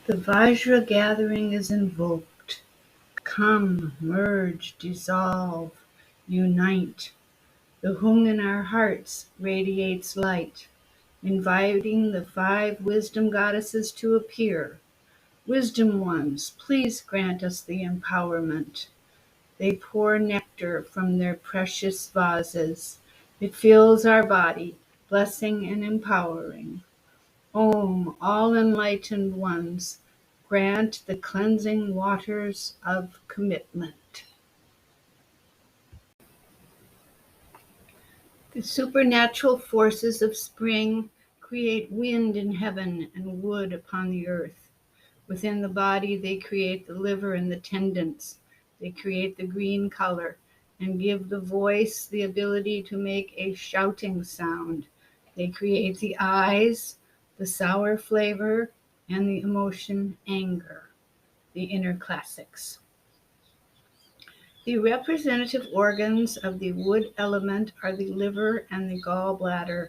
The Vajra gathering is invoked. Come, merge, dissolve, unite. The Hung in our hearts radiates light, inviting the 5 wisdom goddesses to appear. Wisdom ones, please grant us the empowerment. They pour nectar from their precious vases. It fills our body, blessing and empowering. Om, all enlightened ones, grant the cleansing waters of commitment. The supernatural forces of spring create wind in heaven and wood upon the earth. Within the body, they create the liver and the tendons. They create the green color and give the voice the ability to make a shouting sound. They create the eyes, the sour flavor, and the emotion anger, the inner classics. The representative organs of the wood element are the liver and the gallbladder.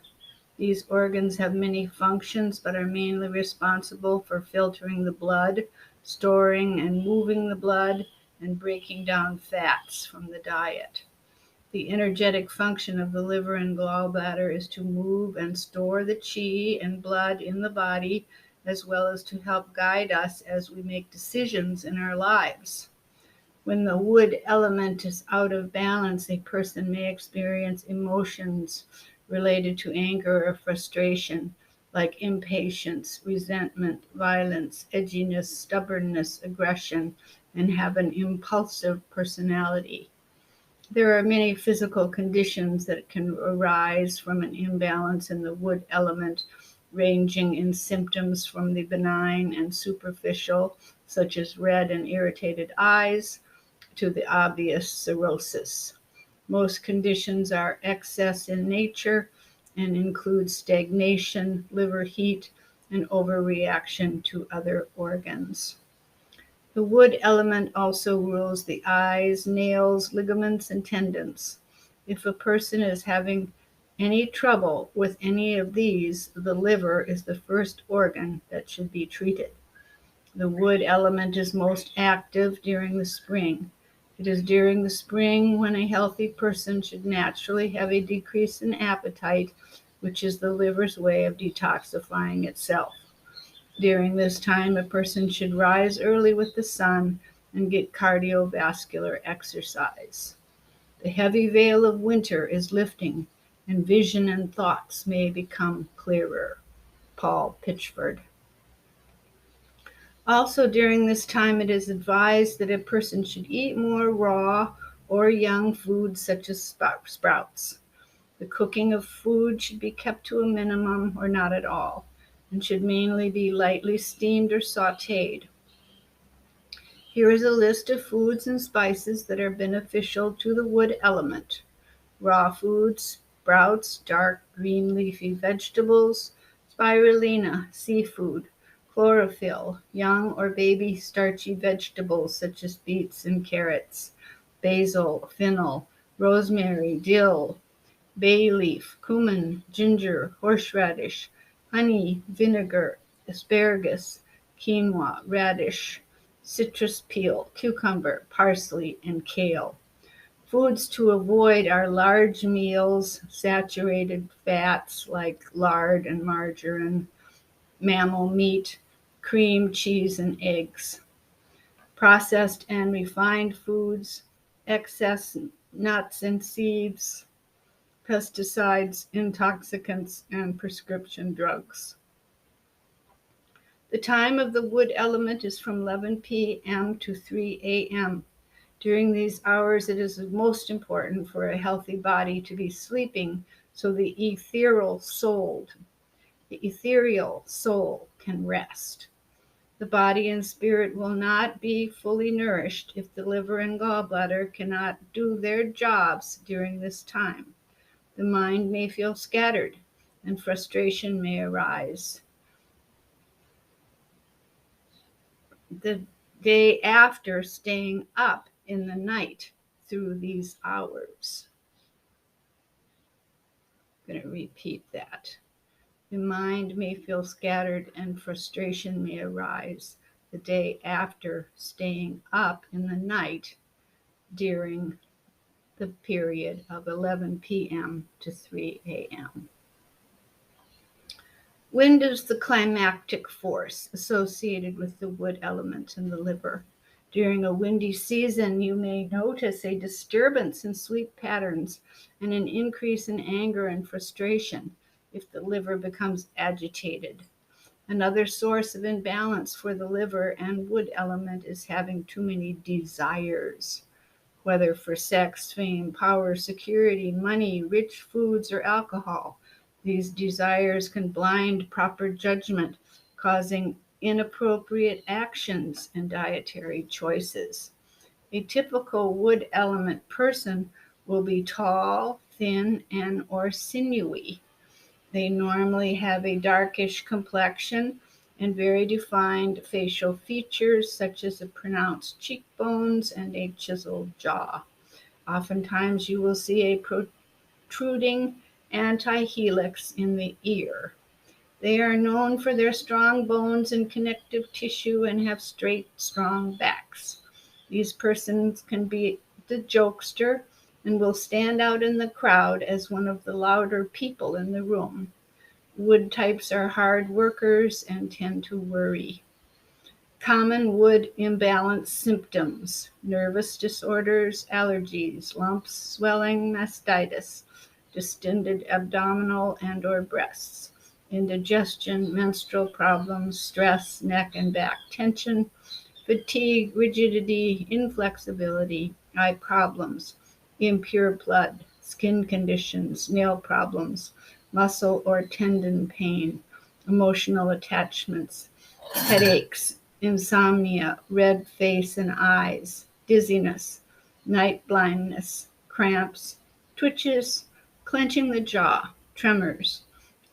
These organs have many functions but are mainly responsible for filtering the blood, storing and moving the blood, and breaking down fats from the diet. The energetic function of the liver and gallbladder is to move and store the chi and blood in the body, as well as to help guide us as we make decisions in our lives. When the wood element is out of balance, a person may experience emotions related to anger or frustration, like impatience, resentment, violence, edginess, stubbornness, aggression, and have an impulsive personality. There are many physical conditions that can arise from an imbalance in the wood element, ranging in symptoms from the benign and superficial, such as red and irritated eyes, to the obvious cirrhosis. Most conditions are excess in nature and include stagnation, liver heat, and overreaction to other organs. The wood element also rules the eyes, nails, ligaments, and tendons. If a person is having any trouble with any of these, the liver is the first organ that should be treated. The wood element is most active during the spring. It is during the spring when a healthy person should naturally have a decrease in appetite, which is the liver's way of detoxifying itself. During this time, a person should rise early with the sun and get cardiovascular exercise. The heavy veil of winter is lifting, and vision and thoughts may become clearer. Paul Pitchford. Also, during this time, it is advised that a person should eat more raw or young foods such as sprouts. The cooking of food should be kept to a minimum or not at all, and should mainly be lightly steamed or sautéed. Here is a list of foods and spices that are beneficial to the wood element. Raw foods, sprouts, dark green leafy vegetables, spirulina, seafood, chlorophyll, young or baby starchy vegetables such as beets and carrots, basil, fennel, rosemary, dill, bay leaf, cumin, ginger, horseradish, honey, vinegar, asparagus, quinoa, radish, citrus peel, cucumber, parsley, and kale. Foods to avoid are large meals, saturated fats like lard and margarine, mammal meat, cream, cheese, and eggs. Processed and refined foods, excess nuts and seeds, pesticides, intoxicants, and prescription drugs. The time of the wood element is from 11 p.m. to 3 a.m. During these hours, it is most important for a healthy body to be sleeping so the ethereal soul can rest. The body and spirit will not be fully nourished if the liver and gallbladder cannot do their jobs during this time. The mind may feel scattered and frustration may arise. The day after, staying up in the night through these hours. I'm going to repeat that. The mind may feel scattered and frustration may arise. the day after staying up in the night during the period of 11 p.m. to 3 a.m. Wind is the climactic force associated with the wood element in the liver. During a windy season, you may notice a disturbance in sleep patterns and an increase in anger and frustration if the liver becomes agitated. Another source of imbalance for the liver and wood element is having too many desires, whether for sex, fame, power, security, money, rich foods, or alcohol. These desires can blind proper judgment, causing inappropriate actions and dietary choices. A typical wood element person will be tall, thin, and or sinewy. They normally have a darkish complexion and very defined facial features such as a pronounced cheekbones and a chiseled jaw. Oftentimes you will see a protruding antihelix in the ear. They are known for their strong bones and connective tissue and have straight, strong backs. These persons can be the jokester and will stand out in the crowd as one of the louder people in the room. Wood types are hard workers and tend to worry. Common wood imbalance symptoms: nervous disorders, allergies, lumps, swelling, mastitis, distended abdominal and or breasts, indigestion, menstrual problems, stress, neck and back tension, fatigue, rigidity, inflexibility, eye problems, impure blood, skin conditions, nail problems, muscle or tendon pain, emotional attachments, headaches, insomnia, red face and eyes, dizziness, night blindness, cramps, twitches, clenching the jaw, tremors,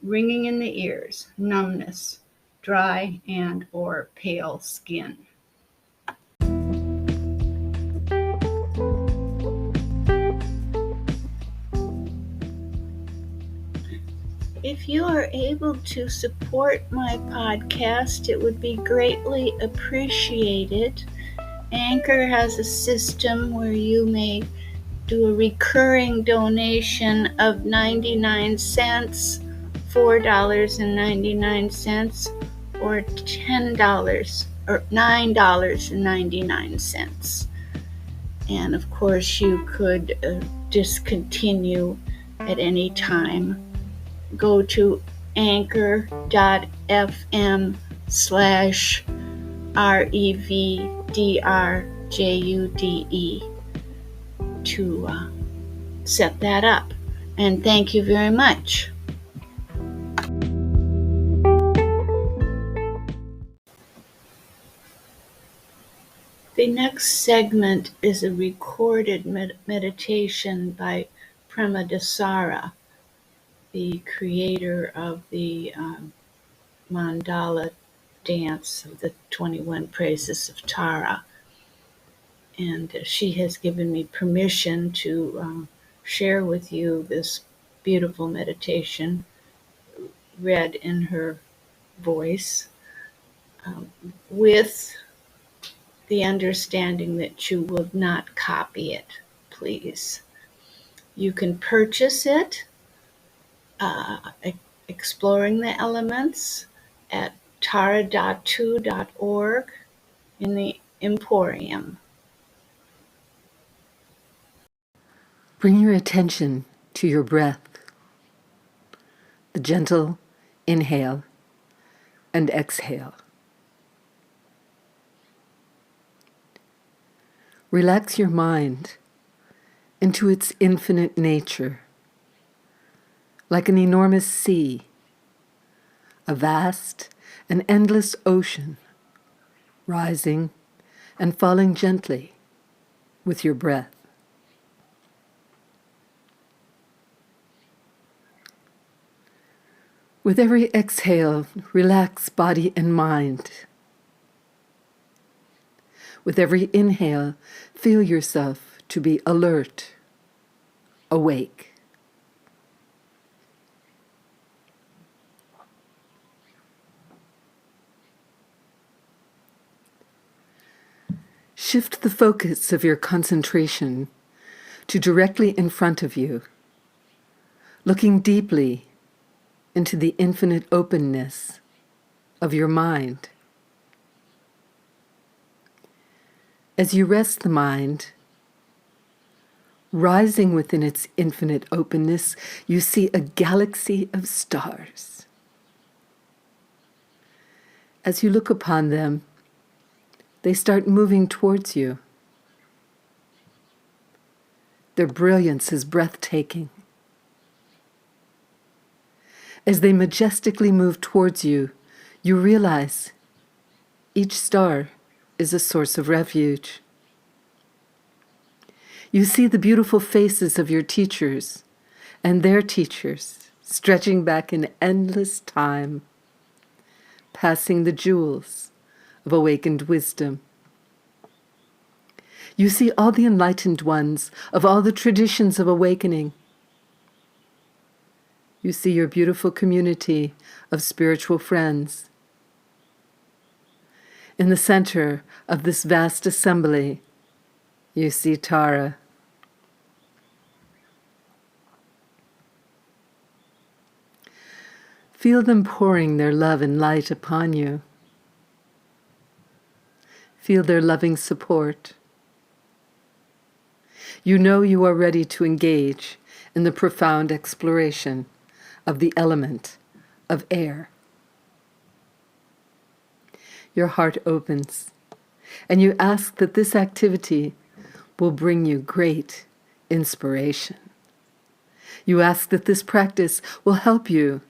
ringing in the ears, numbness, dry and or pale skin. If you are able to support my podcast, it would be greatly appreciated. Anchor has a system where you may do a recurring donation of 99 cents, $4.99, or $10 or $9.99. And of course, you could discontinue at any time. Go to anchor.fm/RevDrJude to set that up. And thank you very much. The next segment is a recorded meditation by Prema Dasara, the creator of the mandala dance of the 21 praises of Tara. And she has given me permission to share with you this beautiful meditation read in her voice, with the understanding that you will not copy it, please. You can purchase it, Exploring the Elements, at tara.to.org in the Emporium. Bring your attention to your breath, the gentle inhale and exhale. Relax your mind into its infinite nature, like an enormous sea, a vast and endless ocean, rising and falling gently with your breath. With every exhale, relax body and mind. With every inhale, feel yourself to be alert, awake. Shift the focus of your concentration to directly in front of you, looking deeply into the infinite openness of your mind. As you rest the mind, rising within its infinite openness, you see a galaxy of stars. As you look upon them, they start moving towards you. Their brilliance is breathtaking. As they majestically move towards you, you realize each star is a source of refuge. You see the beautiful faces of your teachers and their teachers stretching back in endless time, passing the jewels of awakened wisdom. You see all the enlightened ones of all the traditions of awakening. You see your beautiful community of spiritual friends. In the center of this vast assembly, you see Tara. Feel them pouring their love and light upon you. Feel their loving support. You know you are ready to engage in the profound exploration of the element of air. Your heart opens, and you ask that this activity will bring you great inspiration. You ask that this practice will help you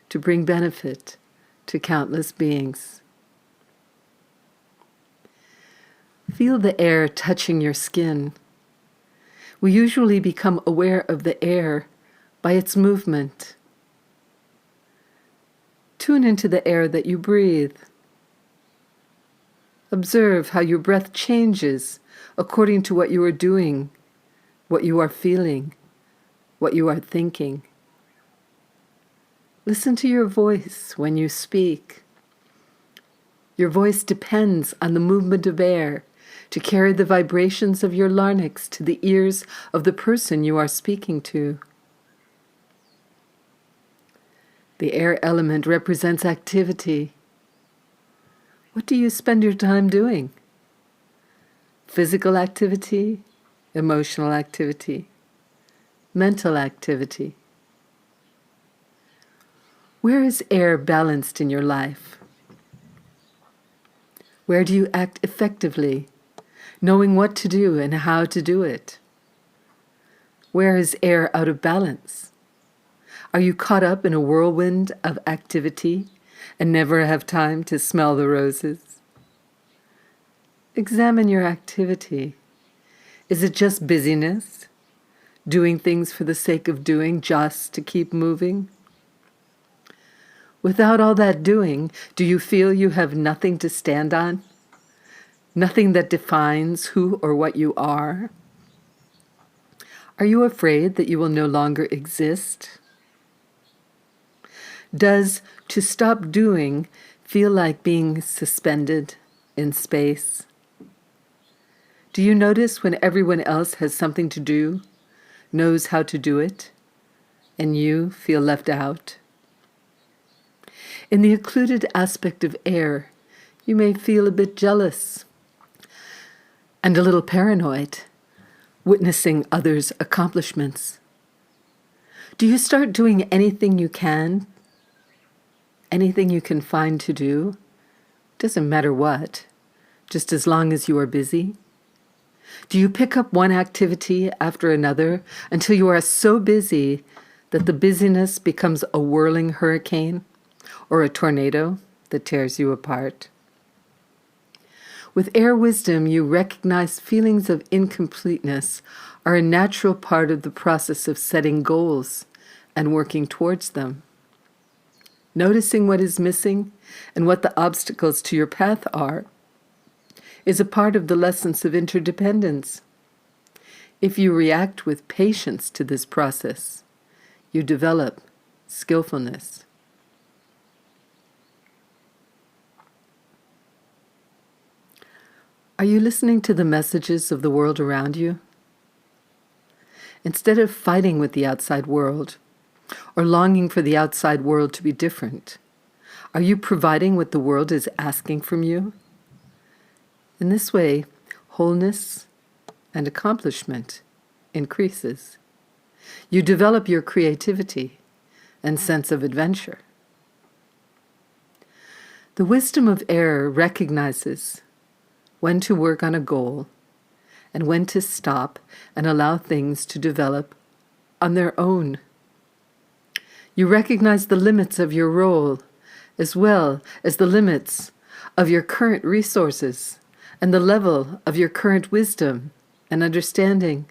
to bring benefit to countless beings. Feel the air touching your skin. We usually become aware of the air by its movement. Tune into the air that you breathe. Observe how your breath changes according to what you are doing, what you are feeling, what you are thinking. Listen to your voice when you speak. Your voice depends on the movement of air to carry the vibrations of your larynx to the ears of the person you are speaking to. The air element represents activity. What do you spend your time doing? Physical activity, emotional activity, mental activity. Where is air balanced in your life? Where do you act effectively, knowing what to do and how to do it? Where is air out of balance? Are you caught up in a whirlwind of activity and never have time to smell the roses? Examine your activity. Is it just busyness? Doing things for the sake of doing, just to keep moving? Without all that doing, do you feel you have nothing to stand on? Nothing that defines who or what you are? Are you afraid that you will no longer exist? Does to stop doing feel like being suspended in space? Do you notice when everyone else has something to do, knows how to do it, and you feel left out? In the occluded aspect of air, you may feel a bit jealous and a little paranoid, witnessing others' accomplishments. Do you start doing anything you can? Anything you can find to do? Doesn't matter what, just as long as you are busy. Do you pick up one activity after another until you are so busy that the busyness becomes a whirling hurricane or a tornado that tears you apart? With air wisdom, you recognize feelings of incompleteness are a natural part of the process of setting goals and working towards them. Noticing what is missing and what the obstacles to your path are is a part of the lessons of interdependence. If you react with patience to this process, you develop skillfulness. Are you listening to the messages of the world around you? Instead of fighting with the outside world or longing for the outside world to be different, are you providing what the world is asking from you? In this way, wholeness and accomplishment increases. You develop your creativity and sense of adventure. The wisdom of air recognizes when to work on a goal and when to stop and allow things to develop on their own. You recognize the limits of your role as well as the limits of your current resources and the level of your current wisdom and understanding.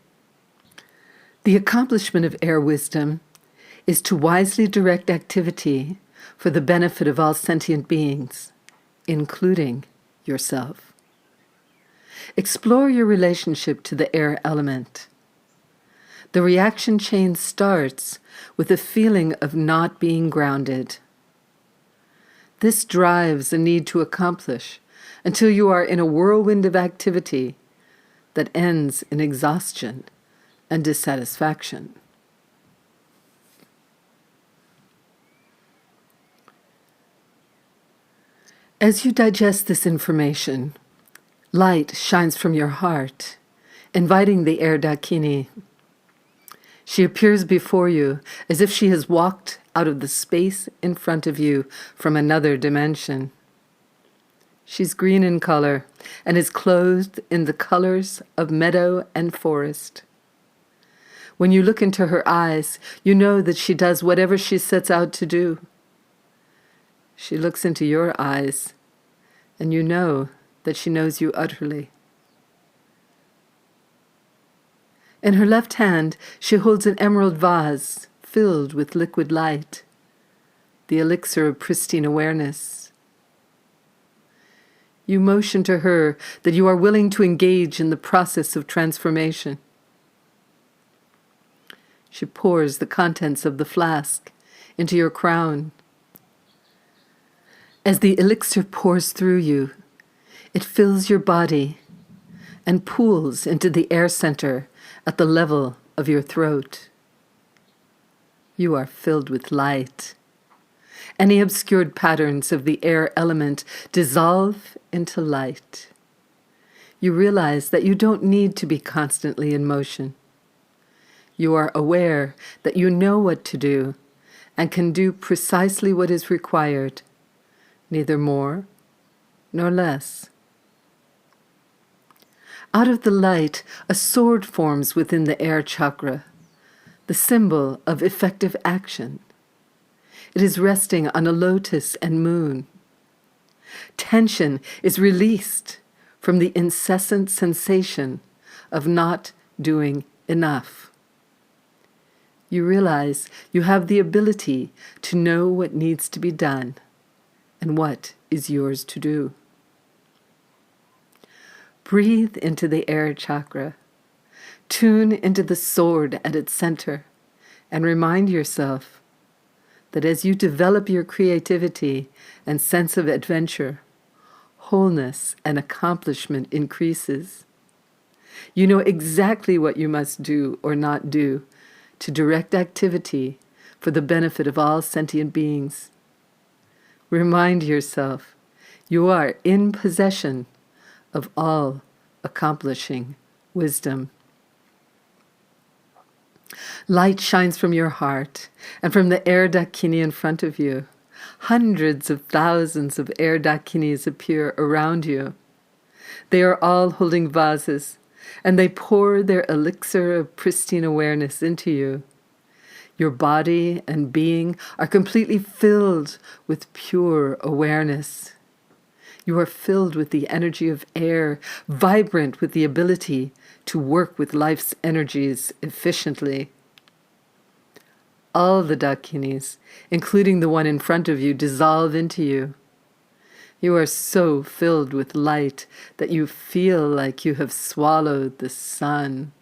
The accomplishment of air wisdom is to wisely direct activity for the benefit of all sentient beings, including yourself. Explore your relationship to the air element. The reaction chain starts with a feeling of not being grounded. This drives a need to accomplish until you are in a whirlwind of activity that ends in exhaustion and dissatisfaction. As you digest this information, light shines from your heart, inviting the air Dakini. She appears before you as if she has walked out of the space in front of you from another dimension. She's green in color and is clothed in the colors of meadow and forest. When you look into her eyes, you know that she does whatever she sets out to do. She looks into your eyes, and you know that she knows you utterly. In her left hand, she holds an emerald vase filled with liquid light, the elixir of pristine awareness. You motion to her that you are willing to engage in the process of transformation. She pours the contents of the flask into your crown. As the elixir pours through you, it fills your body and pools into the air center at the level of your throat. You are filled with light. Any obscured patterns of the air element dissolve into light. You realize that you don't need to be constantly in motion. You are aware that you know what to do and can do precisely what is required, neither more nor less. Out of the light, a sword forms within the air chakra, the symbol of effective action. It is resting on a lotus and moon. Tension is released from the incessant sensation of not doing enough. You realize you have the ability to know what needs to be done and what is yours to do. Breathe into the air chakra. Tune into the sword at its center and remind yourself that as you develop your creativity and sense of adventure, wholeness and accomplishment increases. You know exactly what you must do or not do to direct activity for the benefit of all sentient beings. Remind yourself you are in possession of all accomplishing wisdom. Light shines from your heart and from the air Dakini in front of you. Hundreds of thousands of air Dakinis appear around you. They are all holding vases, and they pour their elixir of pristine awareness into you. Your body and being are completely filled with pure awareness. You are filled with the energy of air, vibrant with the ability to work with life's energies efficiently. All the Dakinis, including the one in front of you, dissolve into you. You are so filled with light that you feel like you have swallowed the sun.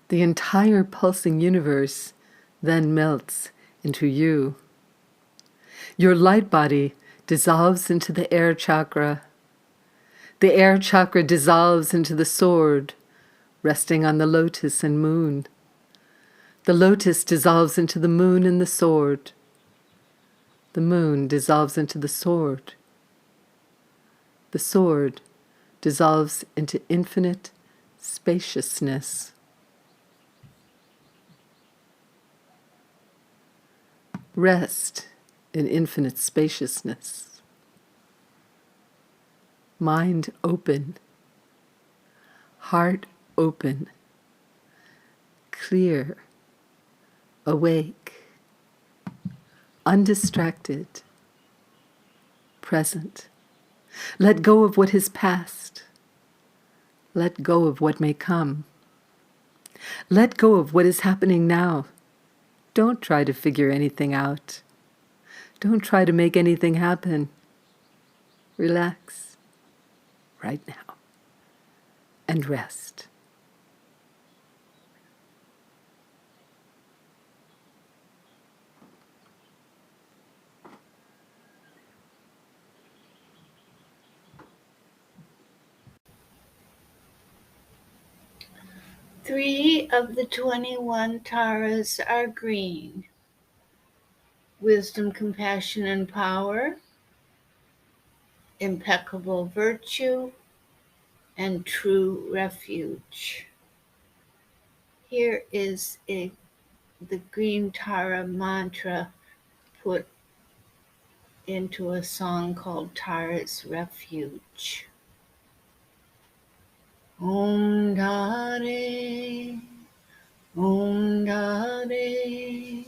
The entire pulsing universe then melts into you. Your light body dissolves into the air chakra. The air chakra dissolves into the sword, resting on the lotus and moon. The lotus dissolves into the moon and the sword. The moon dissolves into the sword. The sword dissolves into infinite spaciousness. Rest in infinite spaciousness. Mind open, heart open, clear, awake, undistracted, present. Let go of what is past. Let go of what may come. Let go of what is happening now. Don't try to figure anything out. Don't try to make anything happen. Relax right now and rest. Three of the 21 taras are green: wisdom, compassion, and power, impeccable virtue, and true refuge. Here is the green Tara mantra put into a song called Tara's Refuge. Om Dare, Om Dare,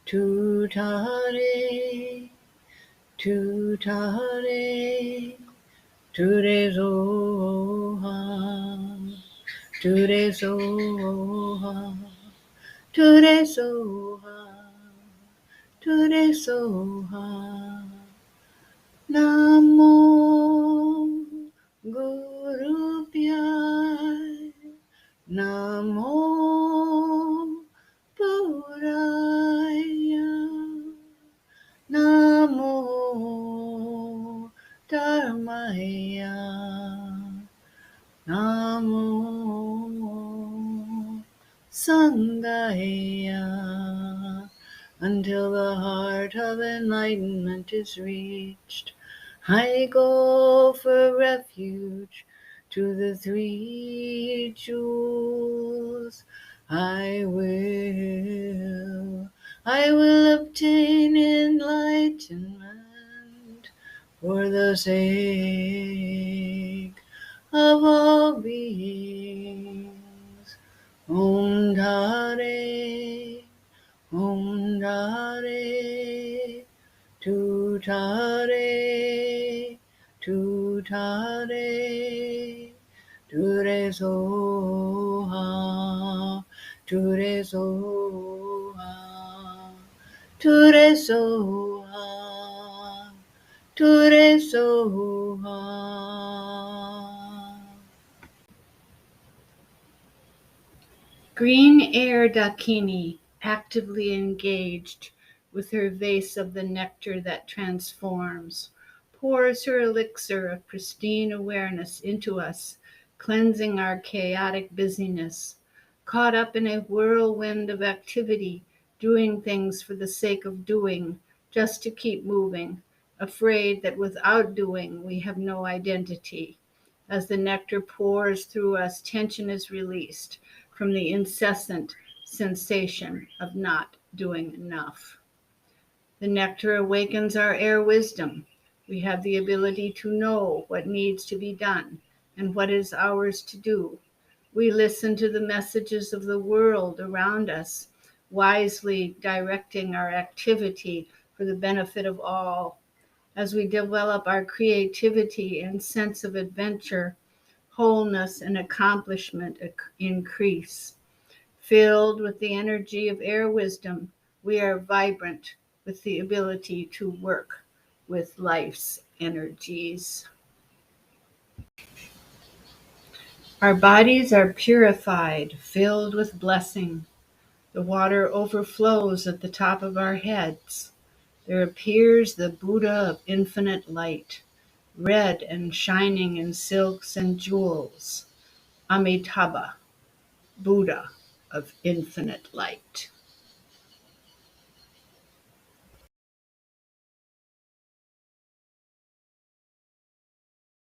Tu Tare, Tu Tare, Ture Zoha, Ture Zoha, Ture Zoha, Ture Zoha. Namo Guru Pyar, Namo Puraya, Namo Dharmaya, Namo Sangaya. Until the heart of enlightenment is reached, I go for refuge to the three jewels. I will obtain enlightenment for the sake of all beings. Om Dare, Om Dare, Tu Tare, Tu Tare, Ture Soha, Ture Soha, Ture Soha, Ture Soha. Green Air Dakini, actively engaged with her vase of the nectar that transforms, pours her elixir of pristine awareness into us, cleansing our chaotic busyness, caught up in a whirlwind of activity, doing things for the sake of doing, just to keep moving, afraid that without doing we have no identity. As the nectar pours through us, tension is released from the incessant sensation of not doing enough. The nectar awakens our air wisdom. We have the ability to know what needs to be done and what is ours to do. We listen to the messages of the world around us, wisely directing our activity for the benefit of all. As we develop our creativity and sense of adventure, wholeness and accomplishment increase. Filled with the energy of air wisdom, we are vibrant with the ability to work with life's energies. Our bodies are purified, filled with blessing. The water overflows at the top of our heads. there appears the Buddha of infinite light, red and shining in silks and jewels, Amitabha, Buddha of infinite light.